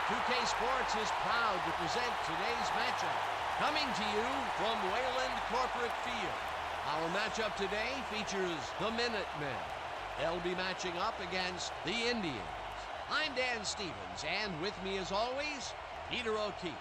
2K Sports is proud to present today's matchup. Coming to you from Wayland Corporate Field. Our matchup today features the Minutemen. They'll be matching up against the Indians. I'm Dan Stevens, and with me as always, Peter O'Keefe.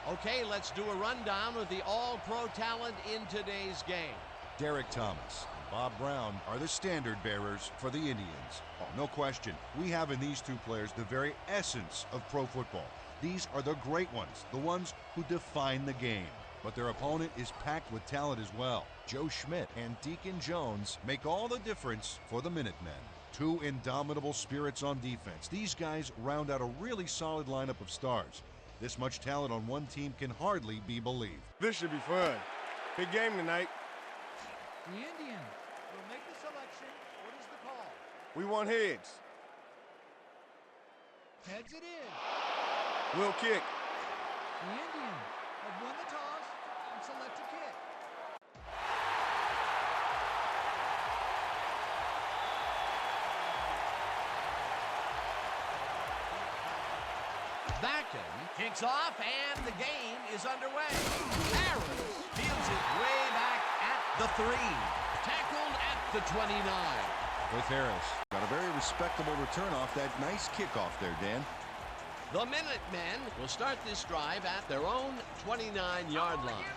Okay, let's do a rundown of the all-pro talent in today's game. Derek Thomas and Bob Brown are the standard bearers for the Indians. Oh, no question. We have in these two players the very essence of pro football. These are the great ones, the ones who define the game. But their opponent is packed with talent as well. Joe Schmidt and Deacon Jones make all the difference for the Minutemen. Two indomitable spirits on defense. These guys round out a really solid lineup of stars. This much talent on one team can hardly be believed. This should be fun. Big game tonight. The Indians will make the selection. What is the call? We want heads. Heads it is. We'll kick. The Indians have won the toss and select to kick. Backen kicks off, and the game is underway. Harris fields it way back at the 3. Tackled at the 29. With Harris, got a very respectable return off that nice kickoff there, Dan. The Minutemen will start this drive at their own 29-yard line.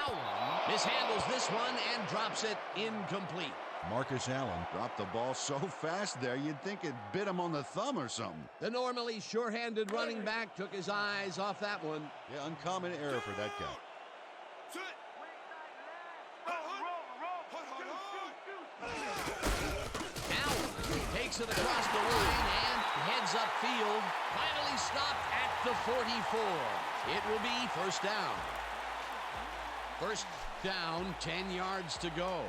Allen mishandles this one and drops it incomplete. Marcus Allen dropped the ball so fast there, you'd think it bit him on the thumb or something. The normally sure-handed running back took his eyes off that one. Yeah, uncommon error for that guy. Allen takes it across the line and heads upfield. Finally stopped at the 44. It will be first down. First down, 10 yards to go.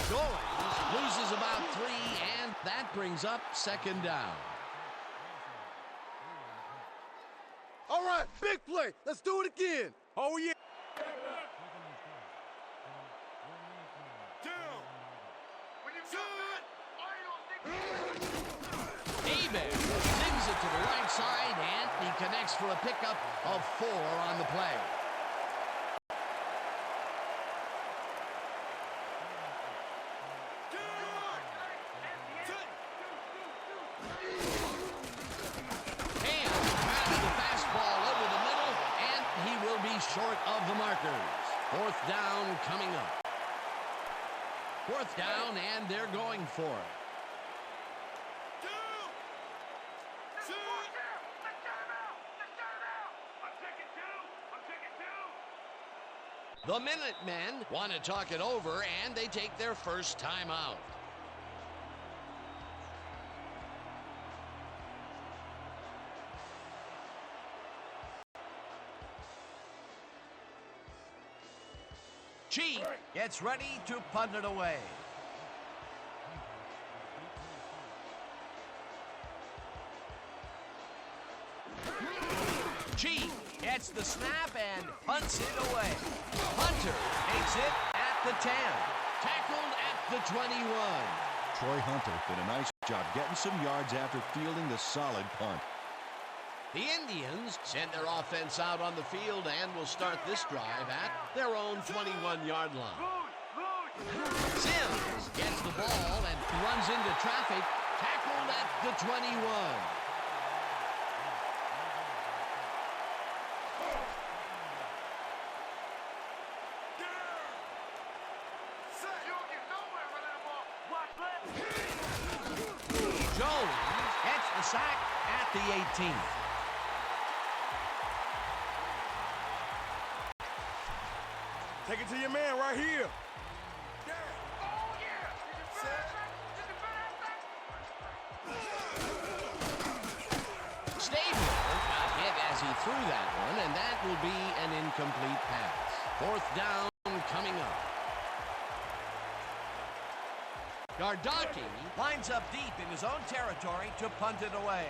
Goings loses about 3, and that brings up second down. All right, big play. Let's do it again. Oh, yeah. Hebert sends it to the right side, and he connects for a pickup of 4 on the play. Short of the markers. Fourth down coming up. Fourth down, and they're going for it. The Minutemen want to talk it over, and they take their first time out. Chief gets ready to punt it away. Chief gets the snap and punts it away. Hunter takes it at the 10. Tackled at the 21. Troy Hunter did a nice job getting some yards after fielding the solid punt. The Indians send their offense out on the field and will start this drive at their own 21-yard line. Sims gets the ball and runs into traffic, tackled at the 21. Jones gets the sack at the 18. Take it to your man right here. Stabler got hit as he threw that one, and that will be an incomplete pass. Fourth down coming up. Gardocki lines up deep in his own territory to punt it away.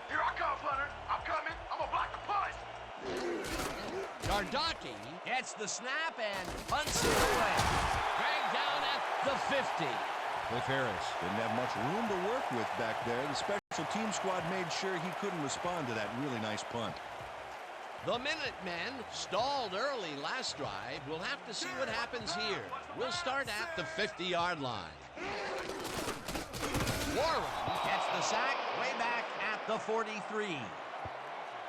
Here I come, punter. I'm coming. I'm going to block the punt. Gardocki gets the snap and punts it away. Dragged down at the 50. Cliff Harris didn't have much room to work with back there. The special team squad made sure he couldn't respond to that really nice punt. The Minutemen stalled early last drive. We'll have to see what happens here. We'll start at the 50-yard line. Warren gets the sack way back at the 43.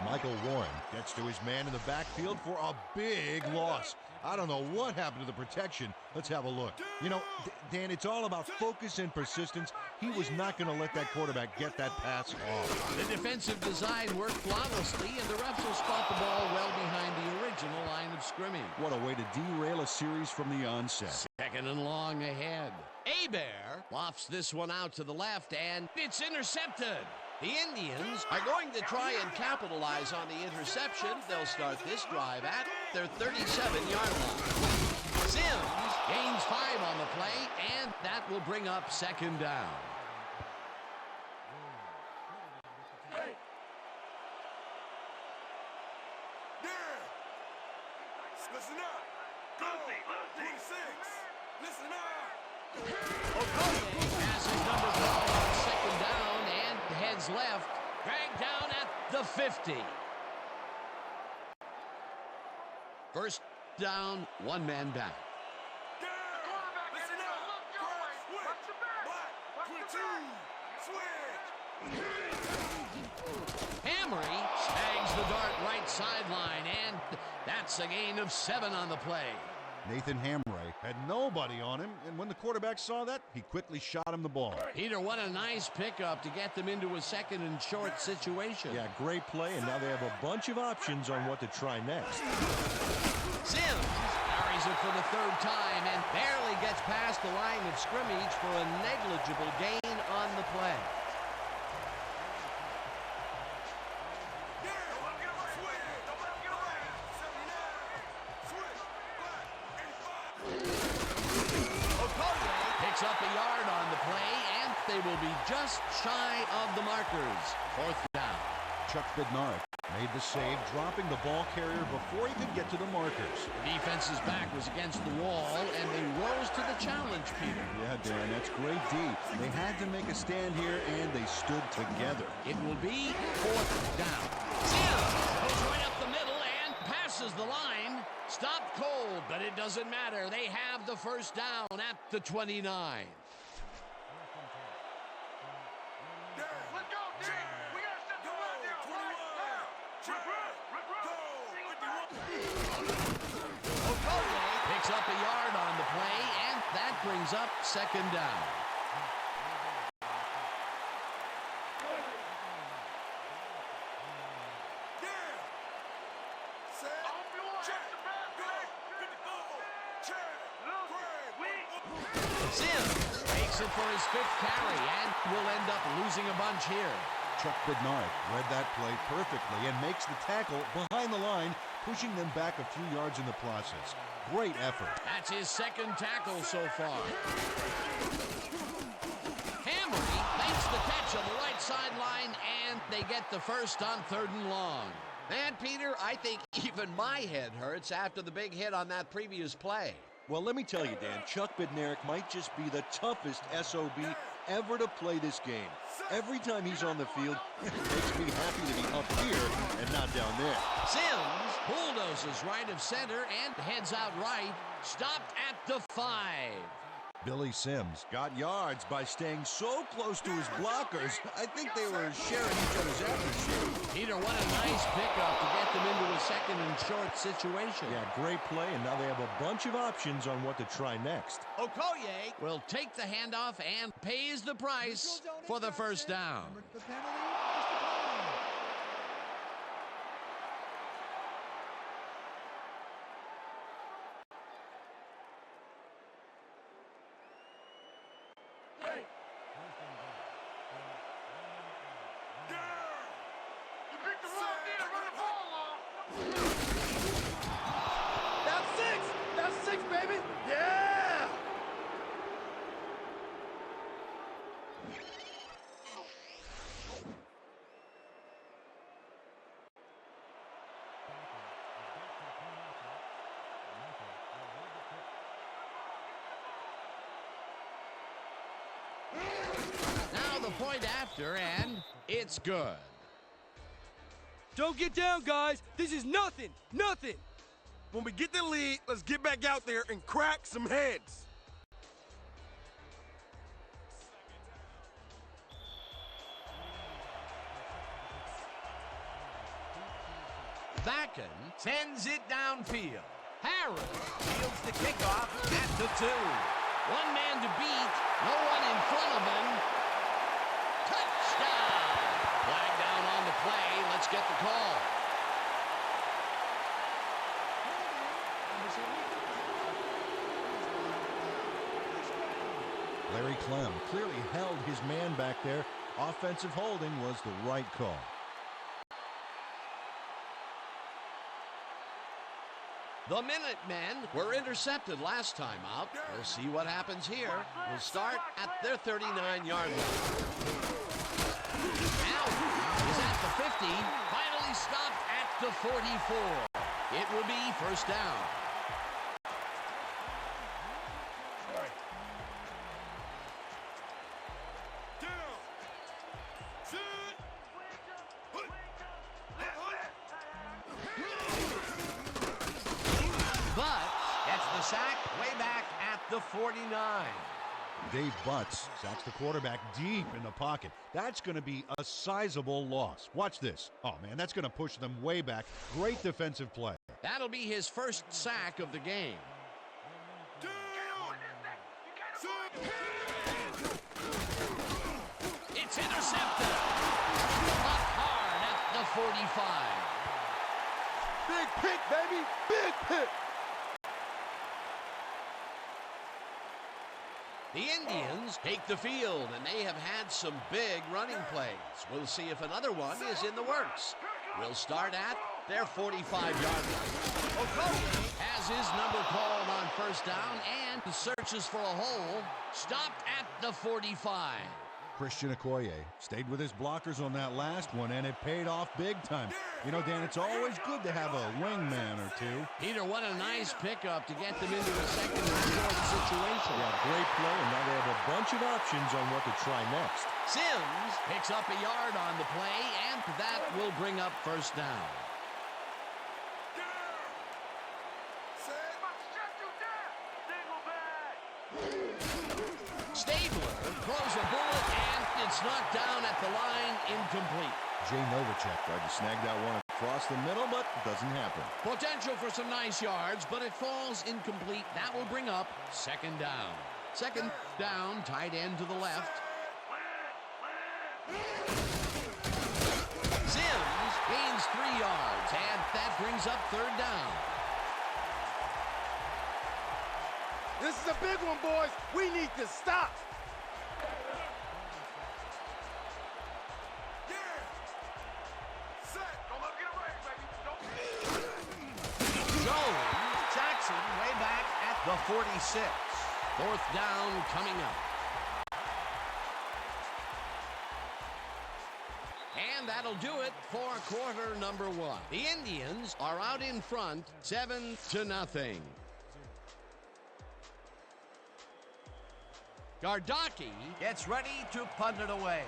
Michael Warren gets to his man in the backfield for a big loss. I don't know what happened to the protection. Let's have a look. You know, Dan, it's all about focus and persistence. He was not going to let that quarterback get that pass off. The defensive design worked flawlessly, and the refs will spot the ball well behind the original line of scrimmage. What a way to derail a series from the onset. Second and long ahead. Abear lofts this one out to the left, and it's intercepted. The Indians are going to try and capitalize on the interception. They'll start this drive at their 37-yard line. Sims gains 5 on the play, and that will bring up second down. Listen up. Go. 26. Listen up. Okoye passes number 12 on second down and heads left. Dragged down at the 50. First down, one man back. Listen up. Switch. Hamry snags the dart right sideline, and that's a gain of 7 on the play. Nathan Hamray had nobody on him, and when the quarterback saw that, he quickly shot him the ball. Peter, what a nice pickup to get them into a second and short situation. Yeah, great play, and now they have a bunch of options on what to try next. Sims carries it for the third time and barely gets past the line of scrimmage for a negligible gain on the play. Picks up a yard on the play, and they will be just shy of the markers. Fourth down. Chuck Bednarik made the save, dropping the ball carrier before he could get to the markers. The defense's back was against the wall, and they rose to the challenge, Peter. Yeah, Dan, that's great D. They had to make a stand here, and they stood together. It will be fourth down. Sims goes right up the middle and passes the line. Stopped cold, but it doesn't matter. They have the first down at the 29. Let's go, team. We got to step the run now. Okoye picks up a yard on the play, and that brings up second down. Sims makes it for his 5th carry and will end up losing a bunch here. Chuck Bednarik read that play perfectly and makes the tackle behind the line, pushing them back a few yards in the process. Great effort. That's his second tackle so far. Hamry makes the catch on the right sideline, and they get the first on 3rd and long. Man, Peter, I think even my head hurts after the big hit on that previous play. Well, let me tell you, Dan, Chuck Bednarik might just be the toughest SOB ever to play this game. Every time he's on the field, it makes me happy to be up here and not down there. Sims bulldozes right of center and heads out right, stopped at the 5. Billy Sims Got yards by staying so close to his blockers. I think they were sharing each other's aftershave. Peter, what a nice pickup to get them into a second and short situation. Yeah, great play, and now they have a bunch of options on what to try next. Okoye will take the handoff and pays the price for the first down. The penalty is declined. That's six, baby. Yeah. the point after, and it's good. Don't get down, guys. This is nothing. Nothing. When we get the lead, let's get back out there and crack some heads. Bakken sends it downfield. Harris fields the kickoff at the 2. One man to beat, no one in front of him. Touchdown! Flag down on the play. Let's get the call. Larry Clem clearly held his man back there. Offensive holding was the right call. The Minutemen were intercepted last time out. We'll see what happens here. We'll start at their 39-yard line. Allen is at the 50, finally stopped at the 44. It will be first down. But gets the sack way back at the 49. Dave Butts sacks the quarterback deep in the pocket. That's going to be a sizable loss. Watch this. Oh, man, that's going to push them way back. Great defensive play. That'll be his first sack of the game. It's intercepted. Caught hard at the 45. Big pick, baby. Big pick. The Indians take the field, and they have had some big running plays. We'll see if another one is in the works. We'll start at their 45-yard line. Okoye has his number called on first down and searches for a hole. Stopped at the 45. Christian Okoye stayed with his blockers on that last one, and it paid off big time. You know, Dan, it's always good to have a wingman or two. Peter, what a nice pickup to get them into a second and short situation. Yeah, great play, and now they have a bunch of options on what to try next. Sims picks up a yard on the play, and that will bring up first down. Stabler throws a bullet, and it's knocked down at the line, incomplete. Jay Novacek tried to snag that one across the middle, but it doesn't happen. Potential for some nice yards, but it falls incomplete. That will bring up second down. Second down, tight end to the left. Sims gains 3 yards, and that brings up third down. This is a big one, boys. We need to stop. Jackson way back at the 46. Fourth down coming up. And that'll do it for quarter number 1. The Indians are out in front, 7-0. Gardocki gets ready to punt it away.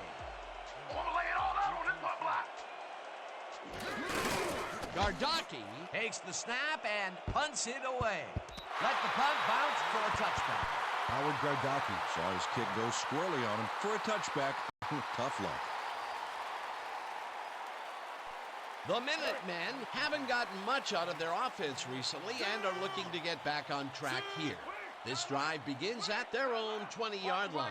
Gardocki takes the snap and punts it away. Let the punt bounce for a touchback. Howard Gardocki saw his kid go squirrely on him for a touchback. Tough luck. The Minutemen haven't gotten much out of their offense recently and are looking to get back on track here. This drive begins at their own 20-yard line.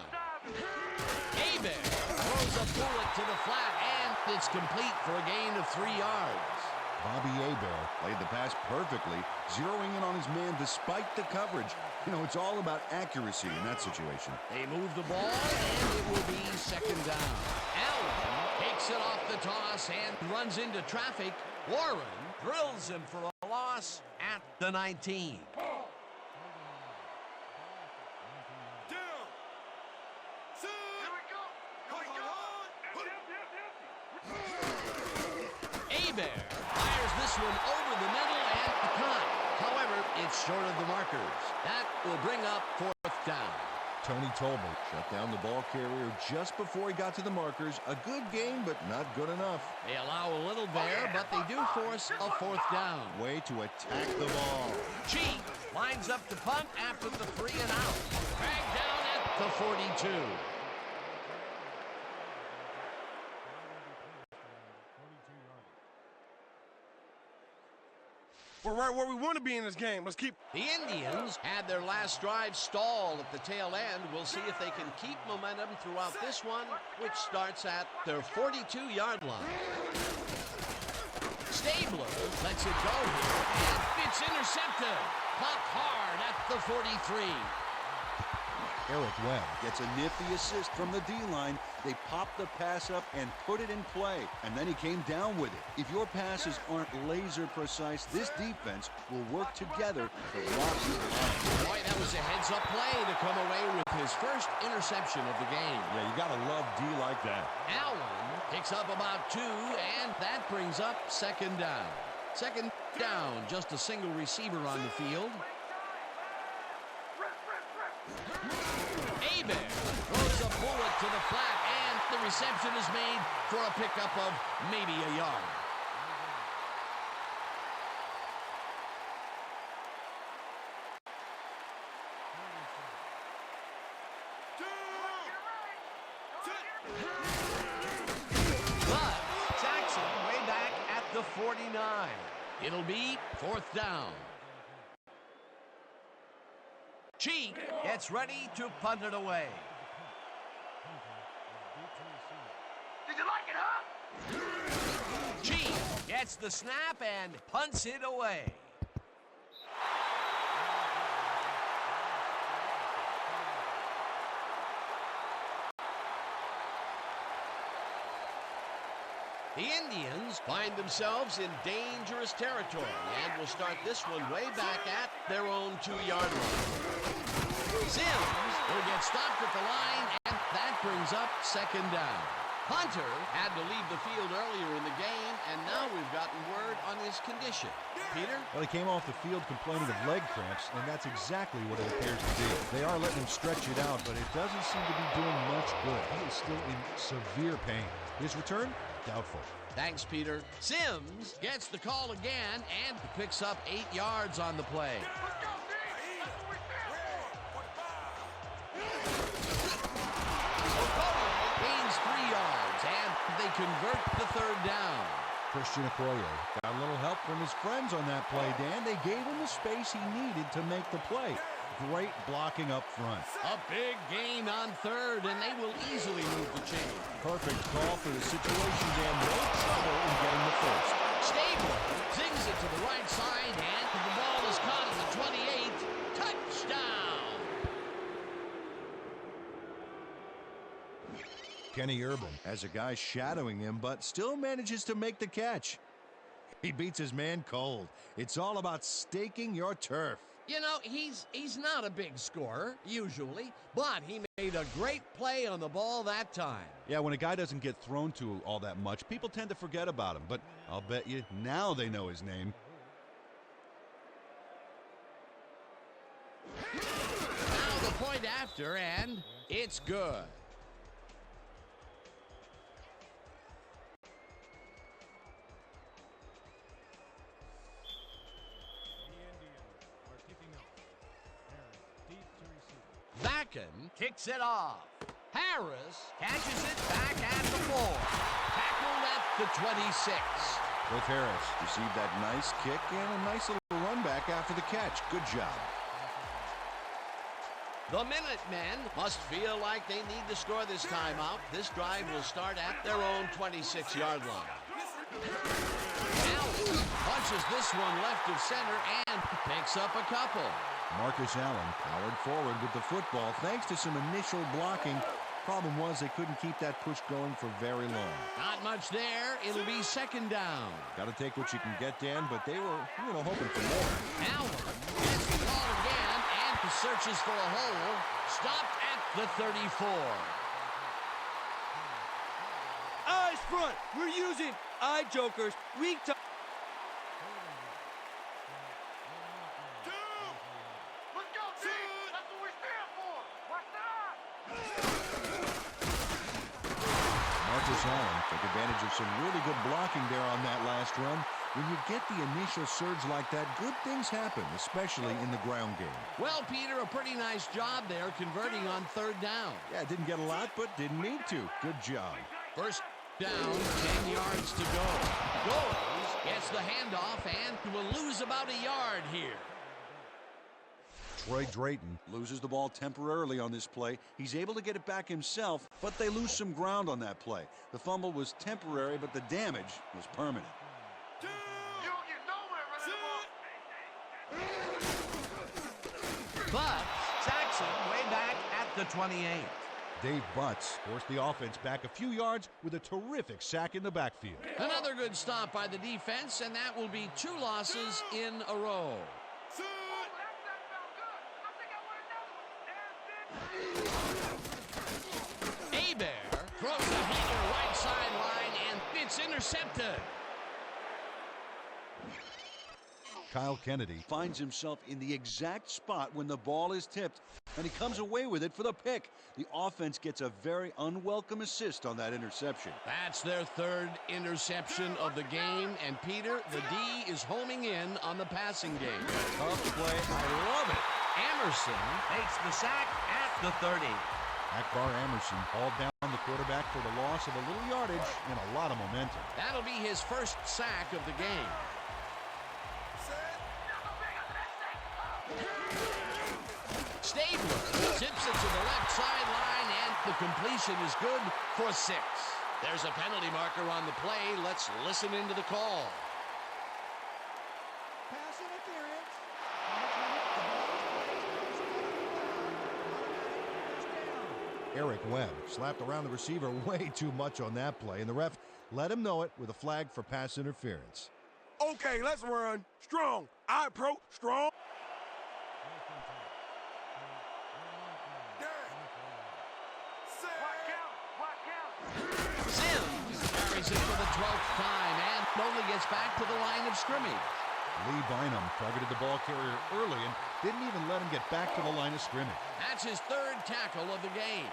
Hebert throws a bullet to the flat, and it's complete for a gain of 3 yards. Bobby Hebert played the pass perfectly, zeroing in on his man despite the coverage. You know, it's all about accuracy in that situation. They move the ball, and it will be second down. Allen takes it off the toss and runs into traffic. Warren drills him for a loss at the 19. Hebert fires this one over the middle and caught. However, it's short of the markers. That will bring up fourth down. Tony Tolbert. Shut down the ball carrier just before he got to the markers. A good game, but not good enough. They allow a little there, but they do force a fourth down. Way to attack the ball. Cheek lines up to punt after the 3 and out. Dragged down at the 42. We're right where we want to be in this game. Let's keep... The Indians had their last drive stall at the tail end. We'll see if they can keep momentum throughout this one, which starts at their 42-yard line. Stabler lets it go here, and it's intercepted. Popped hard at the 43. Eric Webb Gets a nifty assist from the D-line. They popped the pass up and put it in play, and then he came down with it. If your passes aren't laser precise, this defense will work together to lock you behind. Boy, that was a heads-up play to come away with his first interception of the game. Yeah, you gotta love D like that. Allen picks up about 2, and that brings up second down. Second down, just a single receiver on the field. Abear throws a bullet to the flat, and the reception is made for a pickup of maybe a yard. But Jackson way back at the 49. It'll be fourth down. Cheek gets ready to punt it away. Did you like it, huh? Cheek gets the snap and punts it away. The Indians find themselves in dangerous territory and will start this one way back at their own 2-yard line. Sims will get stopped at the line, and that brings up second down. Hunter had to leave the field earlier in the game, and now we've gotten word on his condition. Peter? Well, he came off the field complaining of leg cramps, and that's exactly what it appears to be. They are letting him stretch it out, but it doesn't seem to be doing much good. He is still in severe pain. His return? Doubtful. Thanks, Peter. Sims gets the call again and picks up 8 yards on the play. Gains 3 yards, and they convert the third down. Christian Okoye Got a little help from his friends on that play, Dan. They gave him the space he needed to make the play. great blocking up front. A big gain on third, and they will easily move the chain. Perfect call for the situation, Dan. No trouble in getting the first. Stabler zings it to the right side, and the ball is caught at the 28. Touchdown! Kenny Urban Has a guy shadowing him, but still manages to make the catch. He beats his man cold. It's all about staking your turf. You know, he's not a big scorer, usually, but he made a great play on the ball that time. Yeah, when a guy doesn't get thrown to all that much, people tend to forget about him, but I'll bet you now they know his name. Now the point after, and it's good. Backen kicks it off. Harris catches it back at the 4. Tackled at the 26. Cliff Harris Received that nice kick and a nice little run back after the catch. Good job. The Minutemen must feel like they need to score this time out. This drive will start at their own 26-yard line. Allen punches this one left of center and picks up a couple. Marcus Allen Powered forward with the football thanks to some initial blocking. Problem was they couldn't keep that push going for very long. Not much there. It'll be second down. Got to take what you can get, Dan, but they were, hoping for more. Allen gets the ball again and searches for a hole. Stopped at the 34. Eyes front. We're using eye jokers. Weak to... Let's go, team! That's what we stand for! Watch out! Marcus Allen took advantage of some really good blocking there on that last run. When you get the initial surge like that, good things happen, especially in the ground game. Well, Peter, a pretty nice job there converting on third down. Yeah, didn't get a lot, but didn't need to. Good job. First down, 10 yards to go. Goes, gets the handoff, and will lose about a yard here. Troy Drayton loses the ball temporarily on this play. He's able to get it back himself, but they lose some ground on that play. The fumble was temporary, but the damage was permanent. But sacks him way back at the 28. Dave Butts forced the offense back a few yards with a terrific sack in the backfield. Another good stop by the defense, and that will be 2 losses in a row. Hebert throws a hanger right sideline, and it's intercepted. Kyle Kennedy Finds himself in the exact spot when the ball is tipped, and he comes away with it for the pick. The offense gets a very unwelcome assist on that interception. That's their 3rd interception of the game, and Peter, the D is homing in on the passing game. Tough play. I love it. Emerson makes the sack at the 30. Akbar Emerson hauled down the quarterback for the loss of a little yardage and a lot of momentum. That'll be his first sack of the game. Stabler tips it to the left sideline, and the completion is good for 6. There's a penalty marker on the play. Let's listen into the call. Pass interference. Eric Webb slapped around the receiver way too much on that play, and the ref let him know it with a flag for pass interference. Okay, let's run. Strong. I approach strong. Sims carries it for the 12th time and only gets back to the line of scrimmage. Lee Bynum targeted the ball carrier early and didn't even let him get back to the line of scrimmage. That's his 3rd tackle of the game.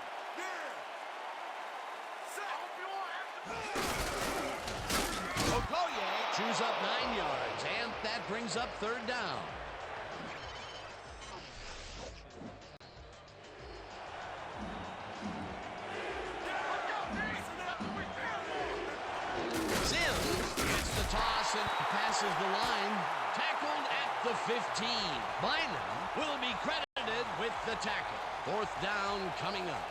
Okoye chews up 9 yards, and that brings up 3rd down. Sims gets the toss and passes the line. Tackled at the 15. Bynum will be credited with the tackle. 4th down coming up.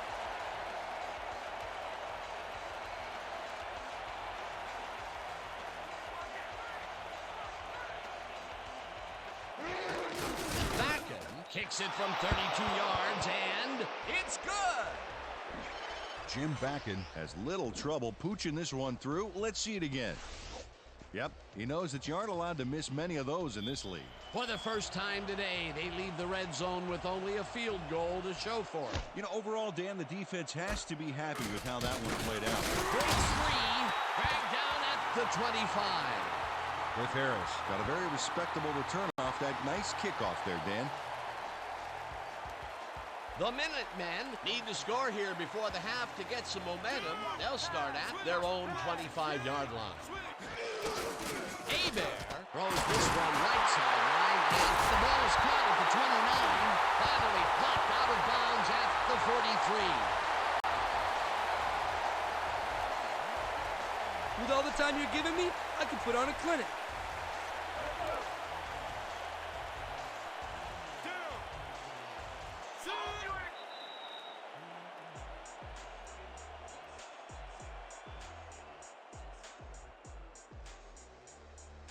Kicks it from 32 yards, and it's good. Jim Bakken has little trouble pooching this one through. Let's see it again. Yep, he knows that you aren't allowed to miss many of those in this league. For the first time today, they leave the red zone with only a field goal to show for it. You know, overall, Dan, the defense has to be happy with how that one played out. Breaks free, dragged down at the 25. Cliff Harris got a very respectable return off that nice kickoff there, Dan. The Minutemen need to score here before the half to get some momentum. They'll start at their own 25-yard line. Hebert throws this one right sideline, and the ball is caught at the 29, finally popped out of bounds at the 43. With all the time you're giving me, I could put on a clinic.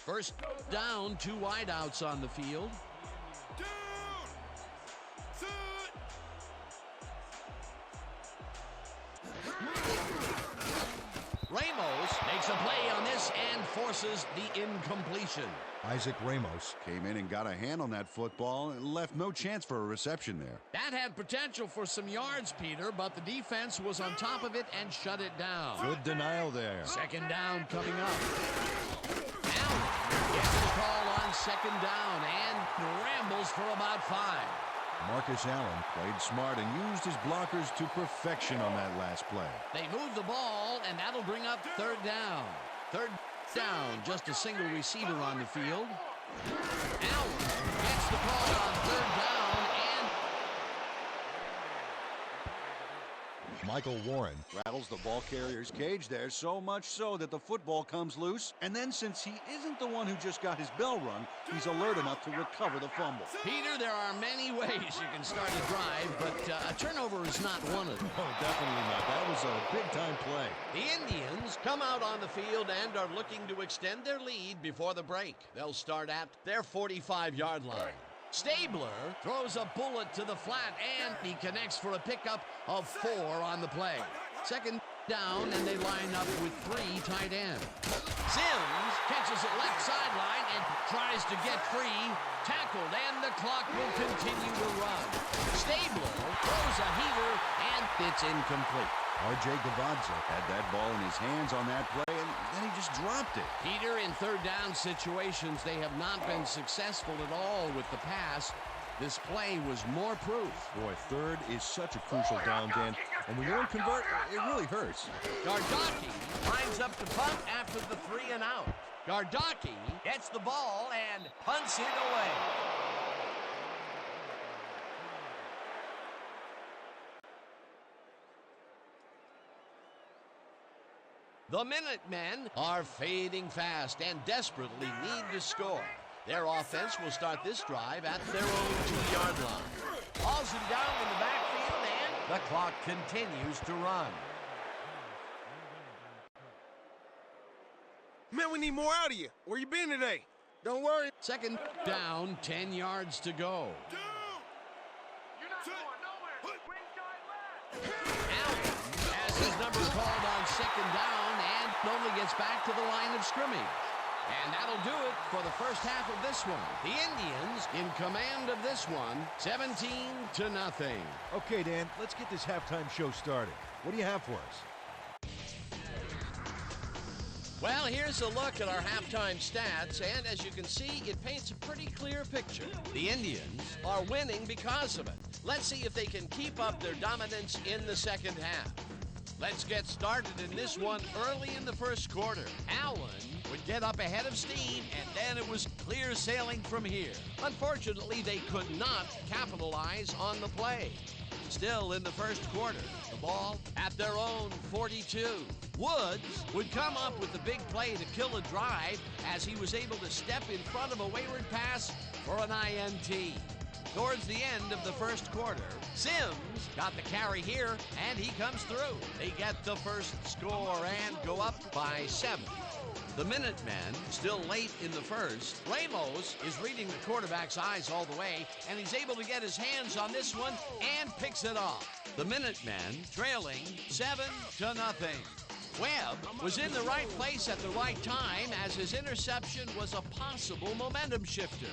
First down, 2 wideouts on the field. Ramos makes a play on this and forces the incompletion. Isaac Ramos Came in and got a hand on that football and left no chance for a reception there. That had potential for some yards, Peter, but the defense was on top of it and shut it down. Good denial there. 2nd down coming up. Allen gets the call on 2nd down and rambles for about 5. Marcus Allen played smart and used his blockers to perfection on that last play. They move the ball, and that'll bring up third down. Third down, just a single receiver on the field. Allen gets the call on third down, and Michael Warren Rattles the ball carrier's cage there, so much so that the football comes loose. And then since he isn't the one who just got his bell rung, he's alert enough to recover the fumble. Peter, there are many ways you can start a drive, but a turnover is not one of them. Oh, definitely not. That was a big-time play. The Indians come out on the field and are looking to extend their lead before the break. They'll start at their 45-yard line. Stabler throws a bullet to the flat, and he connects for a pickup of 4 on the play. Second down, and they line up with 3 tight ends. Sims catches it left sideline and tries to get free. Tackled, and the clock will continue to run. Stabler throws a heater, and it's incomplete. R.J. Gavadza had that ball in his hands on that play, and then he just dropped it. Peter, in third down situations, they have not been successful at all with the pass. This play was more proof. Boy, third is such a crucial down, Dan. And when you don't convert, it really hurts. Gardocki lines up to punt after the 3 and out. Gardocki gets the ball and punts it away. The Minutemen are fading fast and desperately need to score. Their offense will start this drive at their own 2-yard line. Hauls him down in the backfield, and the clock continues to run. Man, we need more out of you. Where you been today? Don't worry. Second down, 10 yards to go. You're not going nowhere. Ringside left. Allen has his number called on second down and only gets back to the line of scrimmage. And that'll do it for the first half of this one. The Indians in command of this one, 17-0. Okay, Dan, let's get this halftime show started. What do you have for us? Well, here's a look at our halftime stats, and as you can see, it paints a pretty clear picture. The Indians are winning because of it. Let's see if they can keep up their dominance in the second half. Let's get started in this one early in the first quarter. Allen would get up ahead of steam, and then it was clear sailing from here. Unfortunately, they could not capitalize on the play. Still in the first quarter, the ball at their own 42. Woods would come up with the big play to kill a drive as he was able to step in front of a wayward pass for an INT. Towards the end of the first quarter, Sims got the carry here, and he comes through. They get the first score and go up by 7. The Minutemen, still late in the first. Ramos is reading the quarterback's eyes all the way, and he's able to get his hands on this one and picks it off. The Minutemen trailing 7-0. Webb was in the right place at the right time as his interception was a possible momentum shifter.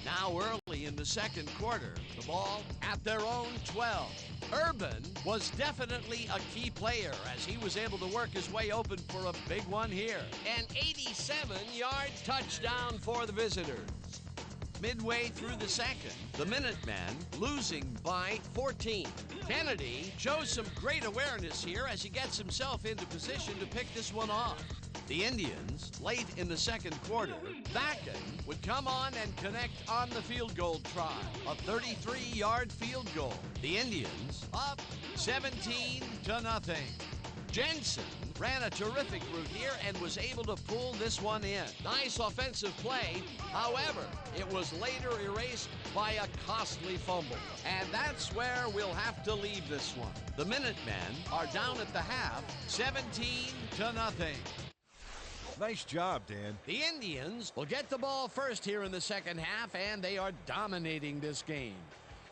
Now early in the second quarter, the ball at their own 12. Urban was definitely a key player as he was able to work his way open for a big one here. An 87-yard touchdown for the visitors. Midway through the second, the Minutemen losing by 14. Kennedy shows some great awareness here as he gets himself into position to pick this one off. The Indians, late in the second quarter, Bakken would come on and connect on the field goal try. A 33-yard field goal. The Indians up 17-0. Jensen ran a terrific route here and was able to pull this one in. Nice offensive play. However, it was later erased by a costly fumble. And that's where we'll have to leave this one. The Minutemen are down at the half, 17-0. Nice job, Dan. The Indians will get the ball first here in the second half, and they are dominating this game.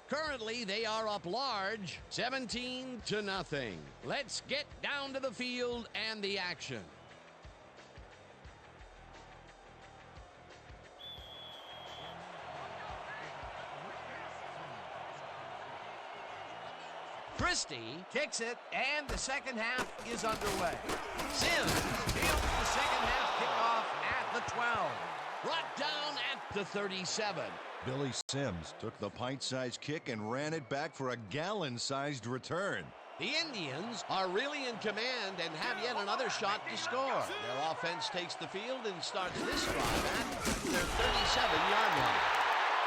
Currently, they are up large, 17-0. Let's get down to the field and the action. Christie kicks it, and the second half is underway. Sims fields the second half kickoff at the 12. Brought down at the 37. Billy Sims took the pint-sized kick and ran it back for a gallon-sized return. The Indians are really in command and have yet another shot to score. Their offense takes the field and starts this drive at their 37-yard line.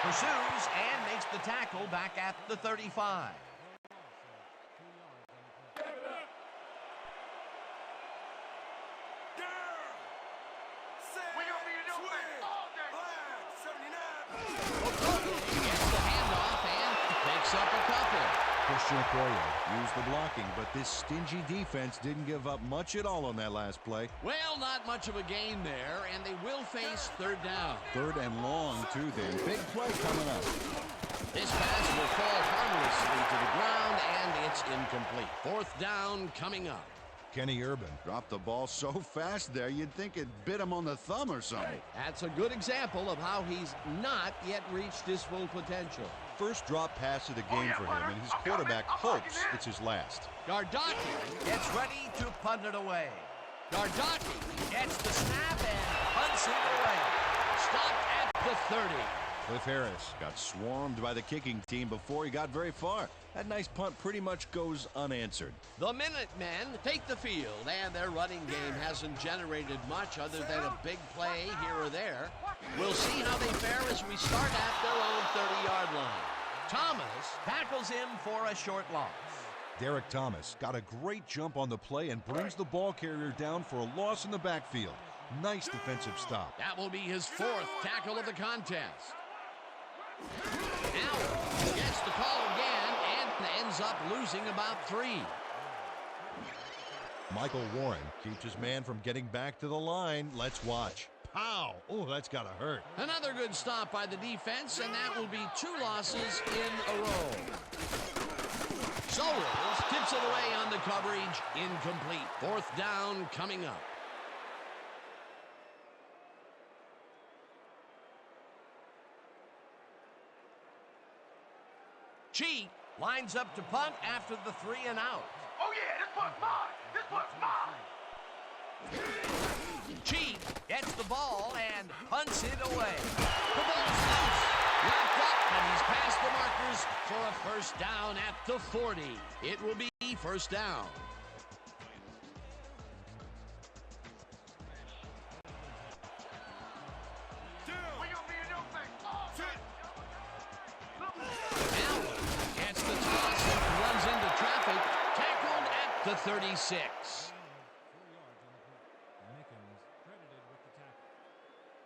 Pursues and makes the tackle back at the 35. Gets the handoff and picks up a couple. Christian Okoye used the blocking, but this stingy defense didn't give up much at all on that last play. Well, not much of a gain there, and they will face third down. Third and long, too, then. Big play coming up. This pass will fall harmlessly to the ground, and it's incomplete. Fourth down coming up. Kenny Urban dropped the ball so fast there, you'd think it bit him on the thumb or something. That's a good example of how he's not yet reached his full potential. First drop pass of the game for him, and his quarterback hopes it's his last. Gardocki gets ready to punt it away. Gardocki gets the snap and punts it away. Stopped at the 30. Cliff Harris got swarmed by the kicking team before he got very far. That nice punt pretty much goes unanswered. The Minutemen take the field, and their running game hasn't generated much other than a big play here or there. We'll see how they fare as we start at their own 30-yard line. Thomas tackles him for a short loss. Derek Thomas got a great jump on the play and brings the ball carrier down for a loss in the backfield. Nice defensive stop. That will be his fourth tackle of the contest. Allen gets the call again and ends up losing about 3. Michael Warren keeps his man from getting back to the line. Let's watch. Pow! Oh, that's gotta hurt. Another good stop by the defense, and that will be 2 losses in a row. Soles tips it away on the coverage. Incomplete. Fourth down coming up. Cheat lines up to punt after the 3 and out. Oh yeah, this one's mine. This one's mine. Cheat gets the ball and punts it away. The ball's loose. Wrapped up, and he's past the markers for a first down at the 40. It will be first down. Allen gets the toss and runs into traffic. Tackled at the 36.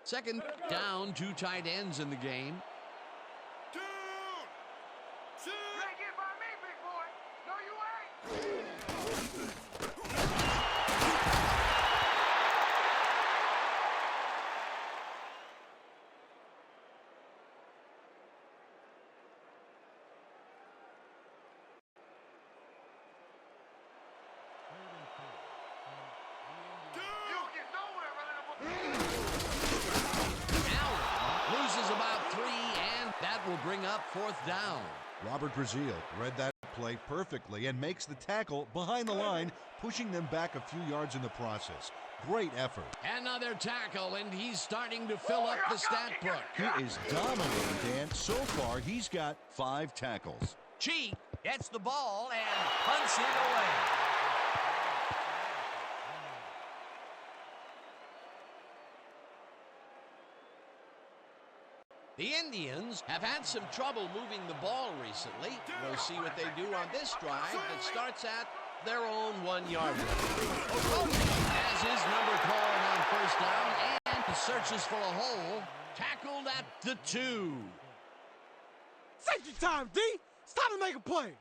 Second down, 2 tight ends in the game. You ain't getting by me, big boy. No, you ain't. You get nowhere running up. Allen loses about 3, and that will bring up fourth down. Robert Brazil read that play perfectly and makes the tackle behind the line, pushing them back a few yards in the process. Great effort. Another tackle, and he's starting to fill up the stat book. He is dominating, Dan. So far, he's got 5 tackles. Cheat gets the ball and punts it away. The Indians have had some trouble moving the ball recently. We'll see what they do on this drive that starts at their own 1-yard line. Okoye has his number called on first down and searches for a hole. Tackled at the 2. Safety time, D. It's time to make a play.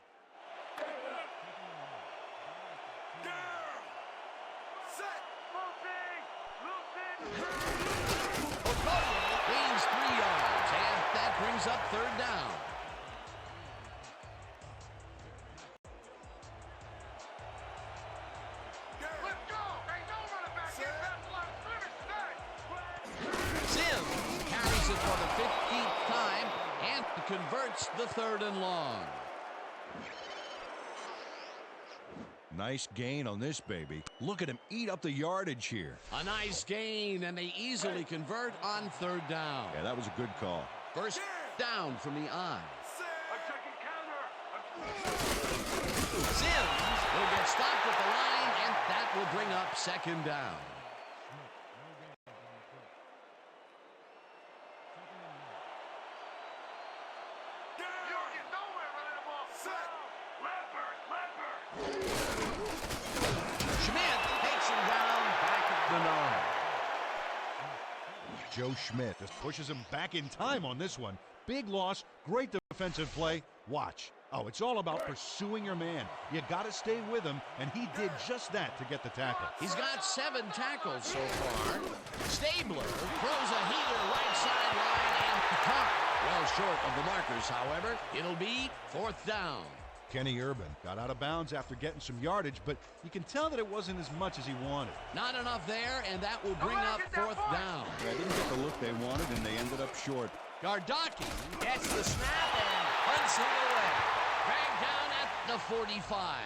Okoye gains 3 yards, and that brings up third down. Let's go. Ain't no running back here. That's a lot of finish today. Sims carries it for the 15th time and converts the 3rd and long. Nice gain on this baby. Look at him eat up the yardage here. A nice gain, and they easily convert on third down. Yeah, that was a good call. First down from the I. I'm checking counter. Sims will get stopped at the line, and that will bring up second down. You're nowhere running the ball. Leopard. Schmidt takes him down back at the 9. Joe Schmidt just pushes him back in time on this one. Big loss, great defensive play. Watch. Oh, it's all about pursuing your man. You got to stay with him, and he did just that to get the tackle. He's got 7 tackles so far. Stabler throws a heater right sideline and caught. Well short of the markers, however. It'll be fourth down. Kenny Urban got out of bounds after getting some yardage, but you can tell that it wasn't as much as he wanted. Not enough there, and that will bring up fourth down. Yeah, didn't get the look they wanted, and they ended up short. Gardocki gets the snap and punts it away. Dragged down at the 45.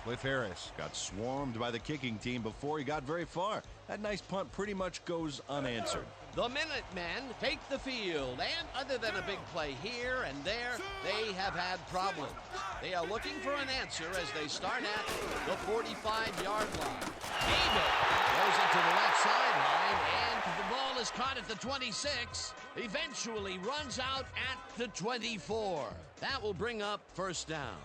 Cliff Harris got swarmed by the kicking team before he got very far. That nice punt pretty much goes unanswered. The Minutemen take the field, and other than a big play here and there, they have had problems. They are looking for an answer as they start at the 45-yard line. Abel goes it to the left sideline, and the ball is caught at the 26. Eventually runs out at the 24. That will bring up first down.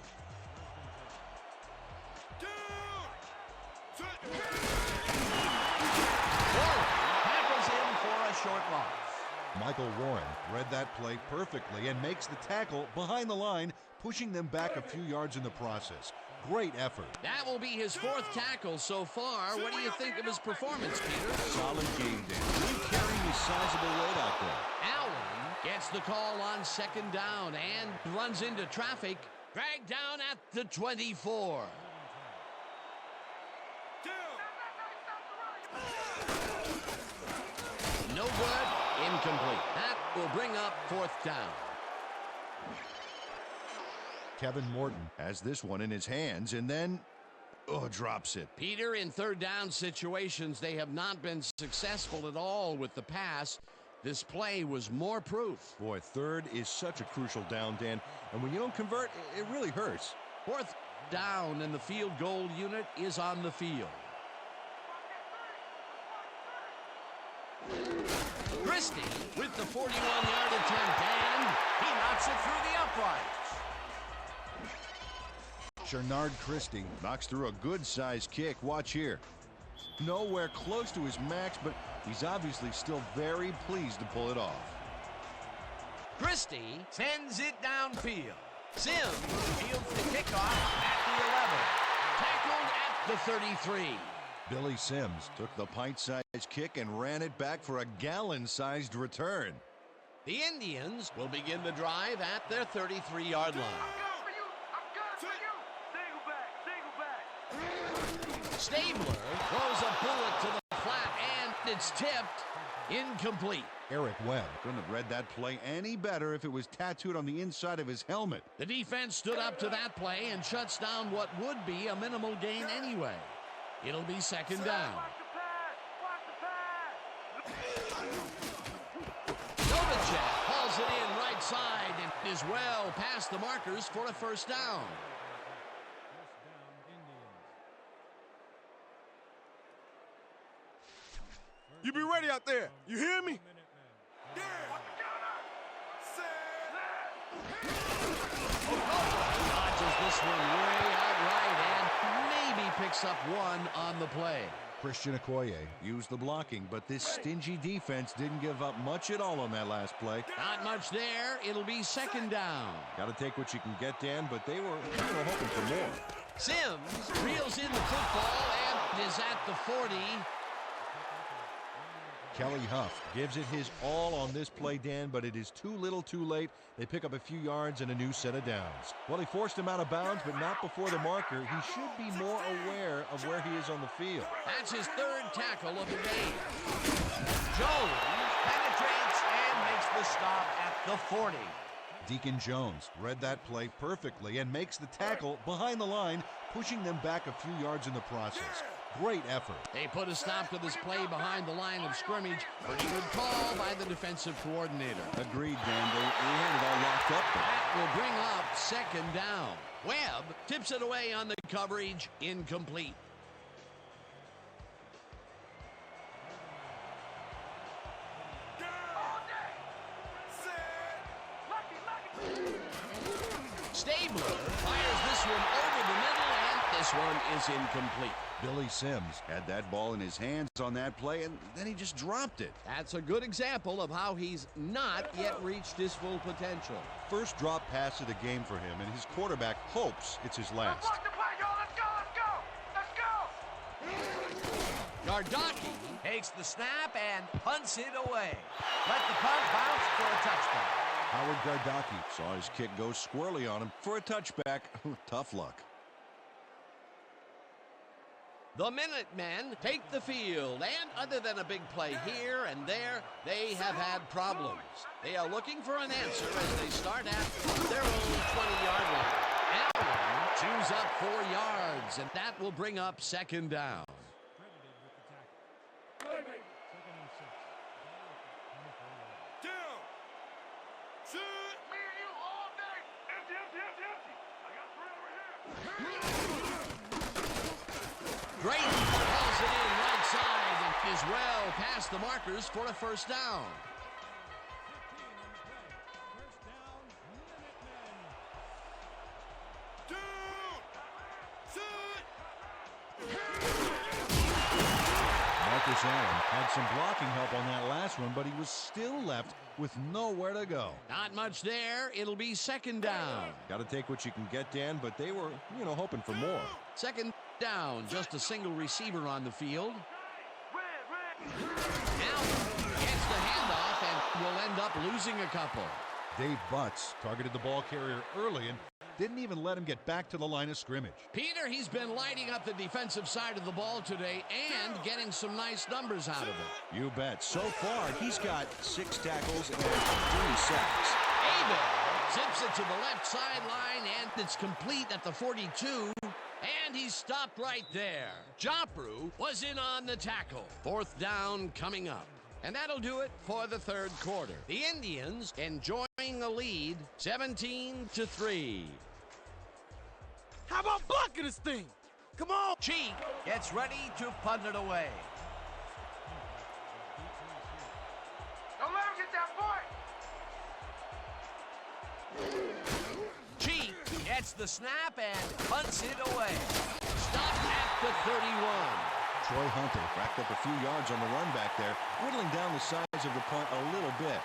Warren tackles him for a short loss. Michael Warren read that play perfectly and makes the tackle behind the line, pushing them back a few yards in the process. Great effort. That will be his 4th tackle so far. What do you think of his performance, Peter? Solid game day. Really carrying a sizable weight out there. Allen gets the call on second down and runs into traffic. Dragged down at the 24. No good. Incomplete. That will bring up fourth down. Kevin Morton Has this one in his hands and then, drops it. Peter, in third down situations, they have not been successful at all with the pass. This play was more proof. Boy, third is such a crucial down, Dan. And when you don't convert, it really hurts. Fourth down, and the field goal unit is on the field. Christie with the 41-yard attempt, and he knocks it through the uprights. Shenard Christie Knocks through a good-sized kick. Watch here. Nowhere close to his max, but he's obviously still very pleased to pull it off. Christie sends it downfield. Sims fields the kickoff at the 11. Tackled at the 33. Billy Sims took the pint-sized kick and ran it back for a gallon-sized return. The Indians will begin the drive at their 33-yard line. Stabler throws a bullet to the flat, and it's tipped. Incomplete. Eric Webb Couldn't have read that play any better if it was tattooed on the inside of his helmet. The defense stood up to that play and shuts down what would be a minimal gain anyway. It'll be second down. Novacek hauls it in right side and is well past the markers for a first down. You be ready out there. You hear me? Dodges this one way outright and maybe picks up one on the play. Christian Okoye Used the blocking, but this stingy defense didn't give up much at all on that last play. Not much there. It'll be second down. Got to take what you can get, Dan, but they were hoping for more. Sims reels in the football and is at the 40. Kelly Huff gives it his all on this play, Dan, but it is too little too late. They pick up a few yards and a new set of downs. Well, he forced him out of bounds, but not before the marker. He should be more aware of where he is on the field. That's his 3rd tackle of the game. Jones penetrates and makes the stop at the 40. Deacon Jones read that play perfectly and makes the tackle behind the line, pushing them back a few yards in the process. Great effort. They put a stop to this play behind the line of scrimmage. Pretty good call by the defensive coordinator. Agreed, Dan. They had it all locked up there. That will bring up second down. Webb tips it away on the coverage. Incomplete. Stabler fires this one over the middle, and this one is incomplete. Billy Sims had that ball in his hands on that play, and then he just dropped it. That's a good example of how he's not yet reached his full potential. First drop pass of the game for him, and his quarterback hopes it's his last. Block the play, y'all. Let's go. Gardocki takes the snap and punts it away. Let the punt bounce for a touchback. Howard Gardocki saw his kick go squirrely on him for a touchback. Tough luck. The Minutemen take the field, and other than a big play here and there, they have had problems. They are looking for an answer as they start at their own 20-yard line. Allen chews up 4 yards, and that will bring up second down. Me and you all day. Empty. I got 3 over here. Grady hauls it in right side and is well past the markers for a first down. Marcus Allen had some blocking help on that last one, but he was still left with nowhere to go. Not much there. It'll be second down. Got to take what you can get, Dan, but they were, hoping for more. Second down, just a single receiver on the field. Allen gets the handoff and will end up losing a couple. Dave Butts targeted the ball carrier early and didn't even let him get back to the line of scrimmage. Peter, he's been lighting up the defensive side of the ball today and getting some nice numbers out of it. You bet. So far, he's got 6 tackles and 3 sacks. Abel zips it to the left sideline, and it's complete at the 42. And he's stopped right there. Jopru was in on the tackle. Fourth down coming up. And that'll do it for the third quarter. The Indians enjoying the lead, 17-3. How about blocking this thing? Come on. Cheek gets ready to punt it away. Don't let him get that point. Cheek gets the snap and punts it away. Stopped at the 31. Troy Hunter racked up a few yards on the run back there, whittling down the size of the punt a little bit.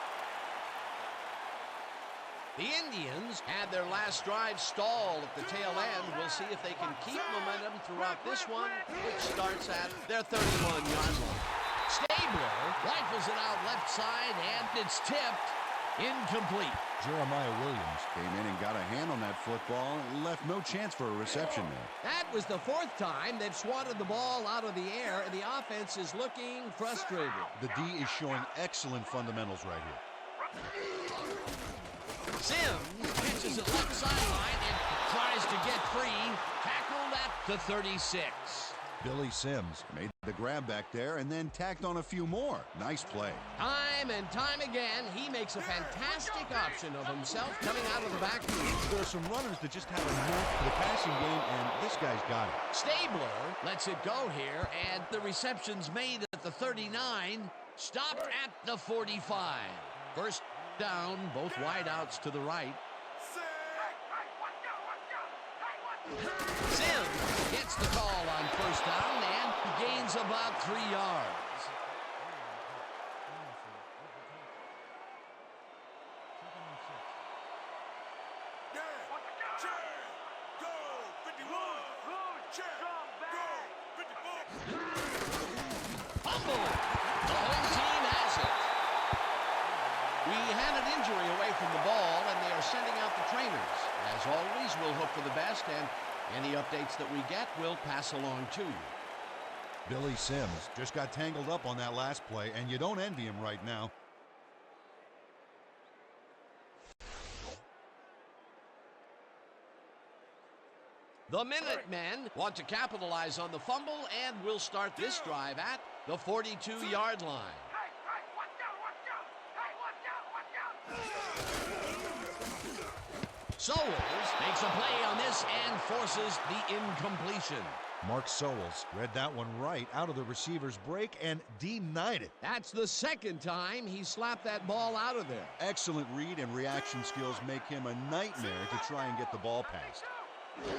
The Indians had their last drive stalled at the tail end. We'll see if they can keep momentum throughout this one, which starts at their 31-yard line. Stabler rifles it out left side, and it's tipped. Incomplete. Jeremiah Williams came in and got a hand on that football and left no chance for a reception there. That was the 4th time they've swatted the ball out of the air, and the offense is looking frustrated. The D is showing excellent fundamentals right here. Sims pitches it left sideline and tries to get free. Tackled at the 36. Billy Sims made the grab back there and then tacked on a few more. Nice play. Time and time again, he makes a fantastic option of himself coming out of the backfield. There are some runners that just have a knack for the passing game, and this guy's got it. Stabler lets it go here, and the reception's made at the 39, stopped at the 45. First down, both wideouts to the right. Sims gets the call on first down and gains about 3 yards. Fumble! The home team has it. We had an injury away from the ball, and they are sending out the trainers. As always, we'll hope for the best, and any updates that we get, we'll pass along to you. Billy Sims just got tangled up on that last play, and you don't envy him right now. The Minutemen want to capitalize on the fumble and will start this drive at the 42-yard line. Hey, watch out! Hey, watch out! Sowles makes a play on this and forces the incompletion. Mark Sowles read that one right out of the receiver's break and denied it. That's the second time he slapped that ball out of there. Excellent read and reaction skills make him a nightmare to try and get the ball past. Allen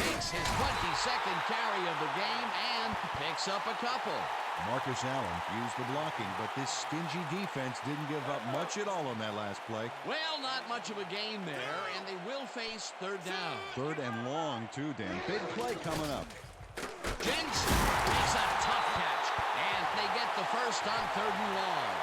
takes his 22nd carry of the game and picks up a couple. Marcus Allen used the blocking, but this stingy defense didn't give up much at all on that last play. Well, not much of a gain there, and they will face third down. Third and long, too, Dan. Big play coming up. Jensen makes a tough catch, and they get the first on third and long.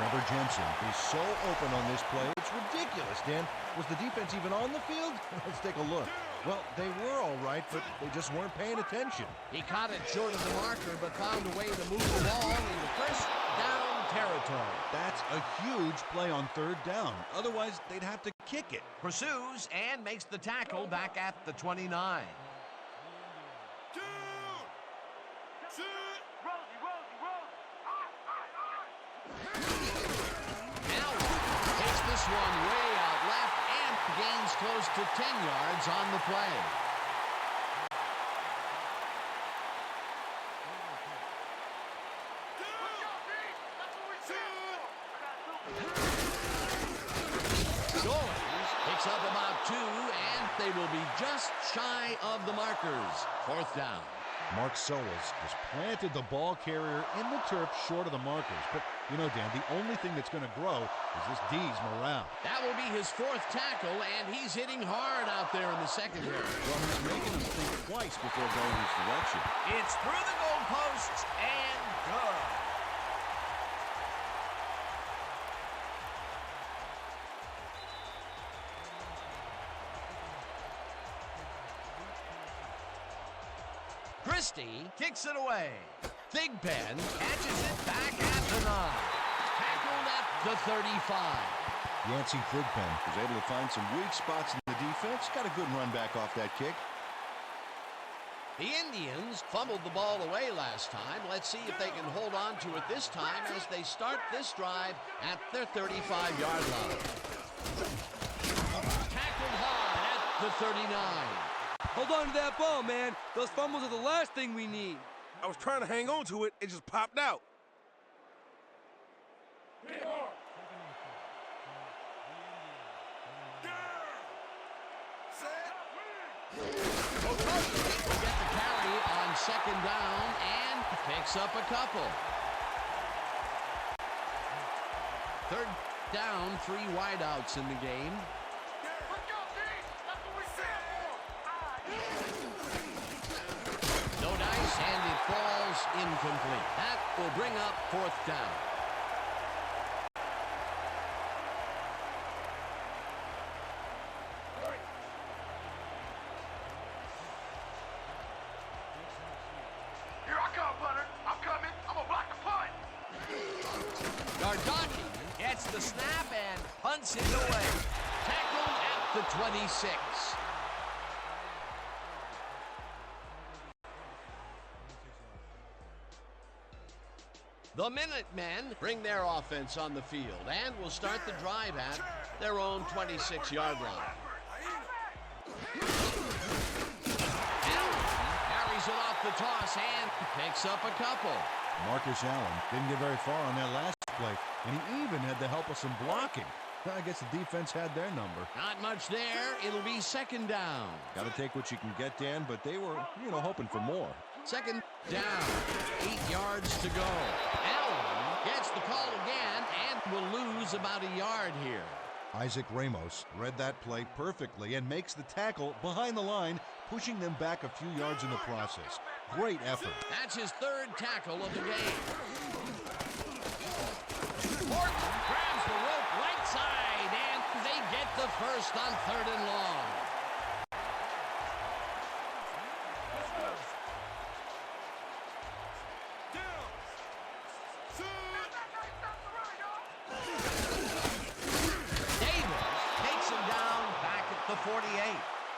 Trevor Jensen is so open on this play. It's ridiculous, Dan. Was the defense even on the field? Let's take a look. Well, they were all right, but they just weren't paying attention. He caught it short of the marker, but found a way to move the ball into first down territory. That's a huge play on third down. Otherwise, they'd have to kick it. Pursues and makes the tackle back at the 29. Allen takes this one way out left and gains close to 10 yards on the play. Goins picks up about 2, and they will be just shy of the markers. Fourth down. Mark Sowles has planted the ball carrier in the turf short of the markers. But, you know, Dan, the only thing that's going to grow is this D's morale. That will be his fourth tackle, and he's hitting hard out there in the secondary. Well, he's making them think twice before going his direction. It's through the goalposts and good. Christie kicks it away. Big Ben catches it back at the 9. Tackled at the 35. Yancey Thigpen was able to find some weak spots in the defense. Got a good run back off that kick. The Indians fumbled the ball away last time. Let's see if they can hold on to it this time as they start this drive at their 35-yard line. Tackled hard at the 39. Hold on to that ball, man. Those fumbles are the last thing we need. I was trying to hang on to it. It just popped out. O'Connor will get the carry on second down and picks up a couple. Third down, 3 wideouts in the game. No dice, and it falls incomplete. That will bring up fourth down. Here I come, punter. I'm coming. I'm gonna block the punt. Gardocki gets the snap and punts it away. Tackled at the 26. The Minutemen bring their offense on the field and will start the drive at their own 26-yard line. Allen carries it off the toss and picks up a couple. Marcus Allen didn't get very far on that last play, and he even had the help of some blocking. I guess the defense had their number. Not much there. It'll be second down. Got to take what you can get, Dan, but they were, hoping for more. Second down, 8 yards to go. Allen gets the call again and will lose about a yard here. Isaac Ramos read that play perfectly and makes the tackle behind the line, pushing them back a few yards in the process. Great effort. That's his third tackle of the game. Horton grabs the rope right side, and they get the first on third and long. Davis takes him down back at the 48.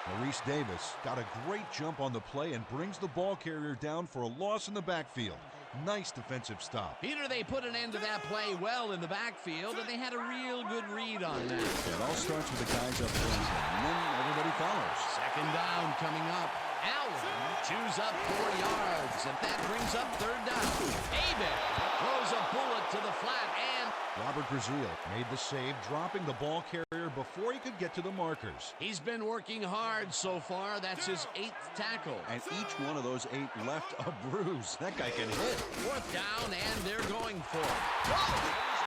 Maurice Davis got a great jump on the play and brings the ball carrier down for a loss in the backfield. Nice defensive stop. Peter, they put an end to that play well in the backfield, and they had a real good read on that. It all starts with the guys up front, and then everybody follows. Second down coming up. Allen chews up 4 yards, and that brings up third down. Abel throws a bullet to the flat, and Robert Brazil made the save, dropping the ball carrier before he could get to the markers. he's been working hard so far. That's his 8th tackle. And each one of those 8 left a bruise. That guy can hit. Fourth down, and they're going for it.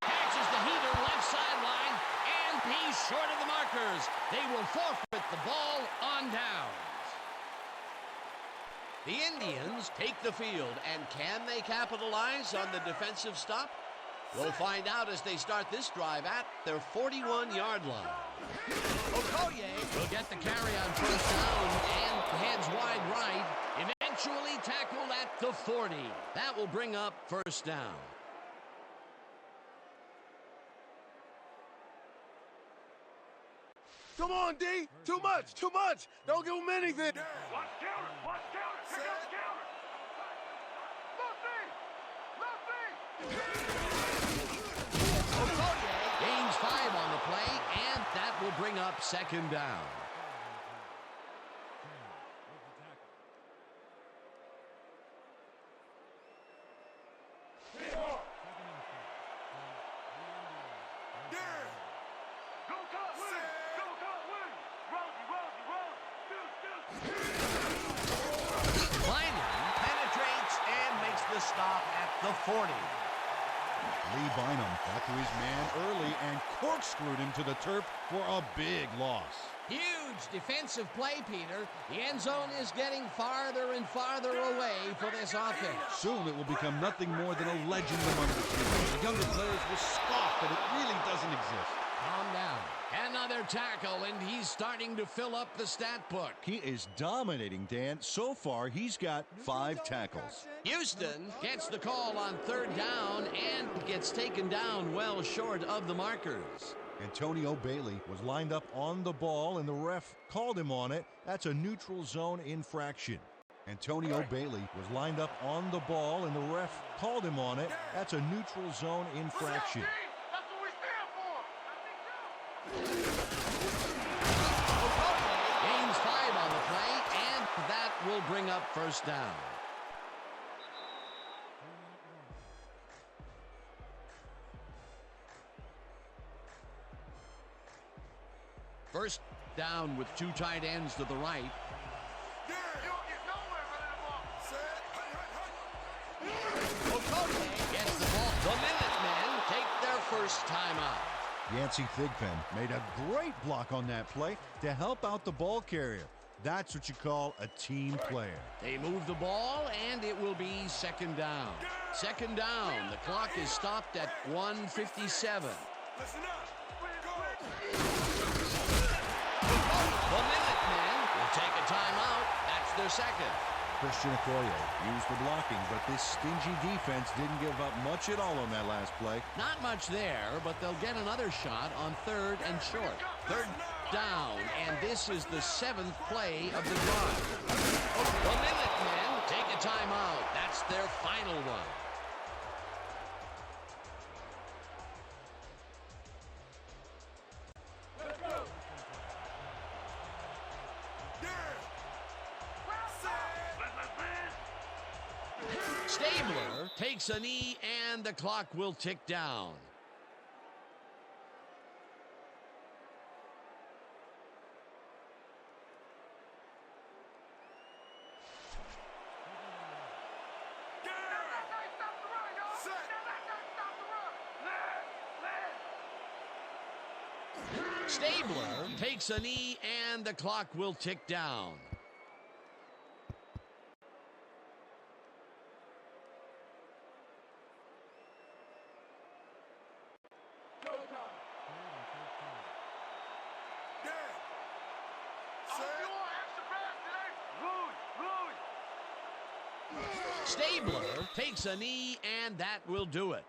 Catches the heater left sideline, and he's short of the markers. They will forfeit the ball on downs. The Indians take the field, and can they capitalize on the defensive stop? We'll find out as they start this drive at their 41-yard line. Okoye will get the carry on first down and heads wide right, eventually tackled at the 40. That will bring up first down. Come on, D. Too much, too much. Don't give him anything. Watch counter. Watch counter. Here comes the counter. Okoye gains 5 on the play, and that will bring up second down. Go cut, Willie. Go cut, Willie. Rosie. Bynum penetrates and makes the stop at the 40. Lee Bynum got to his man early and corkscrewed him to the turf for a big loss. Huge defensive play, Peter. The end zone is getting farther and farther away for this offense. Soon it will become nothing more than a legend among the team. The younger players will scoff that it really doesn't exist. Calm down. Another tackle, and he's starting to fill up the stat book. He is dominating, Dan. So far, he's got 5 tackles. Houston gets the call on third down and gets taken down well short of the markers. Antonio Bailey was lined up on the ball and the ref called him on it. That's a neutral zone infraction. Antonio Bailey was lined up on the ball and the ref called him on it. That's a neutral zone infraction. That's what we stand for. Gains 5 on the play, and that will bring up first down. First down with 2 tight ends to the right. You don't get nowhere running the ball. Okoye gets the ball. The Minutemen take their first timeout. Yancey Thigpen made a great block on that play to help out the ball carrier. That's what you call a team player. They move the ball, and it will be second down. Second down. The clock is stopped at 1:57. Listen up. The Minutemen will take a timeout. That's their second. Christian Okoye used the blocking, but this stingy defense didn't give up much at all on that last play. Not much there, but they'll get another shot on third and short. Third down, and this is the 7th play of the drive. The Minutemen take a timeout. That's their final one. Stabler takes a knee, and the clock will tick down. Stabler takes a knee, and the clock will tick down. Stabler takes a knee, and that will do it.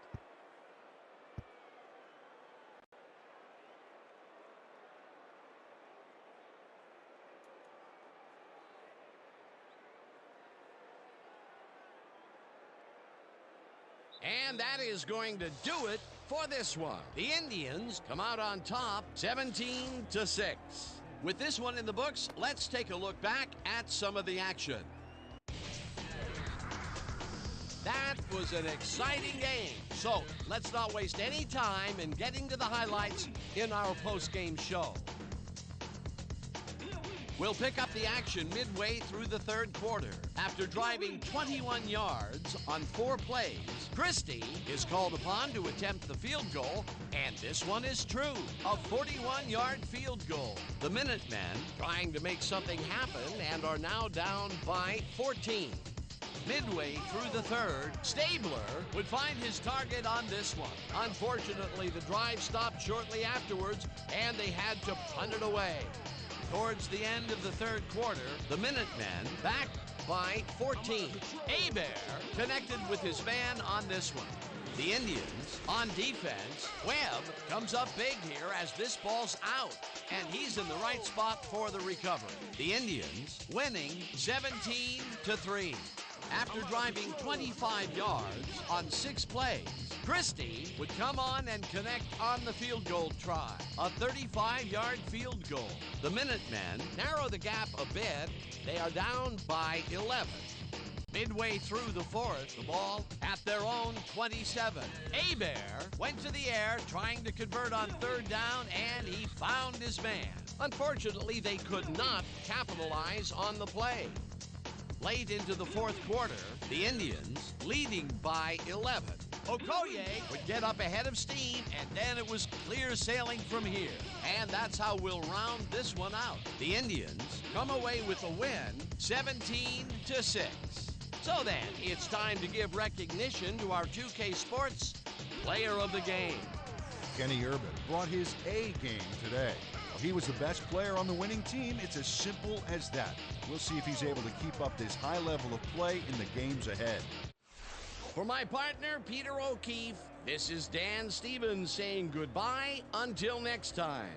And that is going to do it for this one. The Indians come out on top 17-6. With this one in the books, let's take a look back at some of the action. That was an exciting game. So let's not waste any time in getting to the highlights in our post-game show. We'll pick up the action midway through the third quarter. After driving 21 yards on 4 plays, Christie is called upon to attempt the field goal, and this one is true. A 41-yard field goal. The Minutemen trying to make something happen and are now down by 14. Midway through the third, Stabler would find his target on this one. Unfortunately, the drive stopped shortly afterwards, and they had to punt it away. Towards the end of the third quarter, the Minutemen back by 14. Hebert connected with his man on this one. The Indians on defense. Webb comes up big here as this ball's out, and he's in the right spot for the recovery. The Indians winning 17-3. After driving 25 yards on 6 plays, Christie would come on and connect on the field goal try. A 35-yard field goal. The Minutemen narrow the gap a bit. They are down by 11. Midway through the fourth, the ball at their own 27. Hebert went to the air trying to convert on third down, and he found his man. Unfortunately, they could not capitalize on the play. Late into the fourth quarter, the Indians leading by 11. Okoye would get up ahead of steam, and then it was clear sailing from here. And that's how we'll round this one out. The Indians come away with a win, 17-6. So then, it's time to give recognition to our 2K Sports Player of the Game. Kenny Urban brought his A game today. While he was the best player on the winning team, it's as simple as that. We'll see if he's able to keep up this high level of play in the games ahead. For my partner, Peter O'Keefe, this is Dan Stevens saying goodbye until next time.